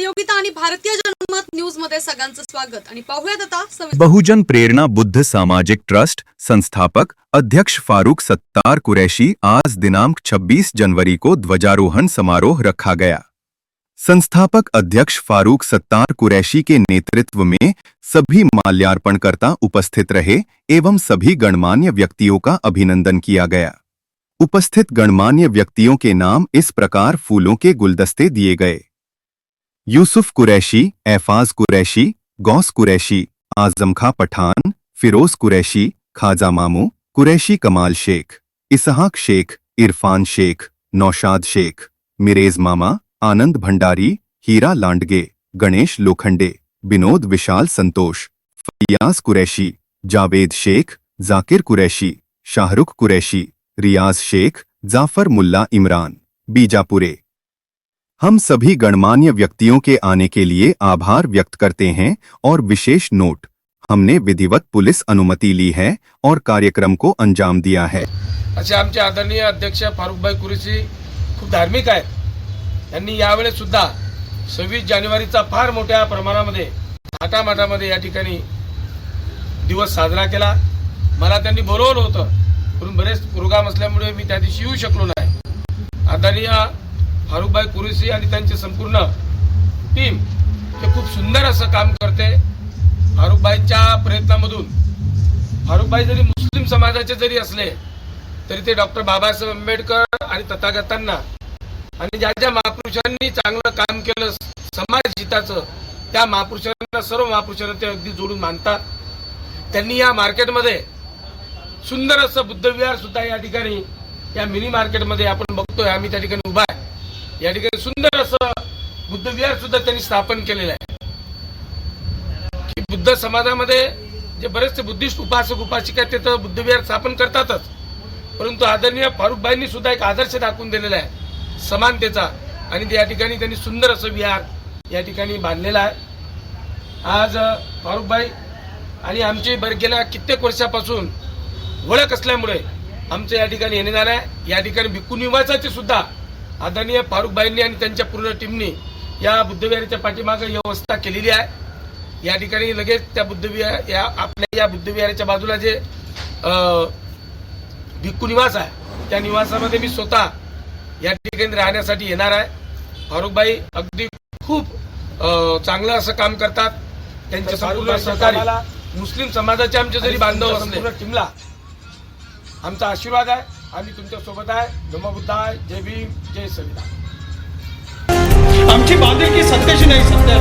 योगिता आणि भारतीय जनमत न्यूज मध्ये सगळ्यांचं स्वागत आणि पाहूयात आता बहुजन प्रेरणा बुद्ध सामाजिक ट्रस्ट संस्थापक अध्यक्ष फारूक सत्तार कुरैशी आज दिनांक 26 जनवरी को ध्वजारोहण समारोह रखा गया। संस्थापक अध्यक्ष फारूक सत्तार कुरैशी के नेतृत्व में सभी माल्यार्पणकर्ता उपस्थित रहे एवं सभी गणमान्य व्यक्तियों का अभिनंदन किया गया। उपस्थित गणमान्य व्यक्तियों के नाम इस प्रकार फूलों के गुलदस्ते दिए गए। यूसुफ कुरैशी, एफाज कुरैशी, गौस कुरैशी, आजम खां पठान, फिरोज कुरैशी, खाजा मामू कुरैशी, कमाल शेख, इसहाक शेख, इरफान शेख, नौशाद शेख, मिरेज मामा, आनंद भंडारी, हीरा लांडगे, गणेश लोखंडे, विनोद विशाल संतोष, फयाज कुरैशी, जावेद शेख, जाकिर कुरैशी, शाहरुख कुरैशी, रियाज शेख, जाफर मुल्ला इमरान, बीजापुरे। हम सभी गणमान्य व्यक्तियों के आने के लिए आभार व्यक्त करते हैं और विशेष नोट, हमने विधिवत पुलिस अनुमति ली है और कार्यक्रम को अंजाम दिया है। असे आमचे आदरणीय अध्यक्ष फारूकभाई कुरैशी खूप धार्मिक आहेत। त्यांनी यावेळेस सुद्धा 26 जानेवारीचा फार मोठ्या प्रमाणामध्ये थाटामाटामध्ये या ठिकाणी दिवस साजरा केला। मला त्यांनी बोलवलं होतं, पण बरेच प्रोग्राम असल्यामुळे मी त्या दिवशी येऊ शकलो नाही। आदरणीय फारूकभाई कुरैशी आणि त्यांची संपूर्ण टीम हे खूप सुंदर असं काम करते। फारूकभाईच्या प्रयत्नामधून फारूकभाई जरी मुस्लिम समाजाचे जरी असले तरी ते डॉक्टर बाबासाहेब आंबेडकर आणि तथागतांना आणि ज्या ज्या महापुरुषांनी चांगलं काम केलं समाज हिताचं, त्या महापुरुषांना, सर्व महापुरुषांना ते अगदी जोडून मानतात। त्यांनी या मार्केटमध्ये सुंदर असं बुद्धविहार सुद्धा या ठिकाणी, या मिनी मार्केटमध्ये आपण बघतोय, आम्ही त्या ठिकाणी उभा आहे, या ठिकाणी सुंदर असं बुद्धविहार सुद्धा त्यांनी स्थापन केलेलं आहे। की बुद्ध समाजामध्ये जे बरेचसे बुद्धिस्ट उपासक उपासिका ते तर बुद्धविहार स्थापन करतातच, परंतु आदरणीय फारूकभाईंनी सुद्धा एक आदर्श दाखवून दिलेला आहे समानतेचा, आणि त्या ठिकाणी त्यांनी सुंदर असं विहार या ठिकाणी बांधलेला आहे। आज फारूकभाई आणि आमची गेल्या कित्येक वर्षापासून ओळख असल्यामुळे आमचं या ठिकाणी येणे जाणं आहे। या ठिकाणी भिक्खू निवासाची सुद्धा आदरणीय फारूकभाईंनी आणि त्यांच्या पूर्ण टीमनी या बुद्धविहाराच्या पाठीमागे व्यवस्था केलेली आहे। या ठिकाणी लगेच त्या बुद्धविहार या बुद्धविहाराच्या बाजूला जे भिक्खू निवास आहे, त्या निवासामध्ये मी स्वतः या ठिकाणी राहण्यासाठी येणार आहे। फारूकभाई अगदी खूप चांगलं असं काम करतात। त्यांचे संपूर्ण सहकारी मुस्लिम समाजाचे आमचे जरी बांधव असले, टीमला आमचा आशीर्वाद आहे। आम्ही तुमच्या सोबत आहे। नमो बुद्धाय, जय भीम, जय संविधान। आमची बांधिलकी सत्याची नाही, सत्य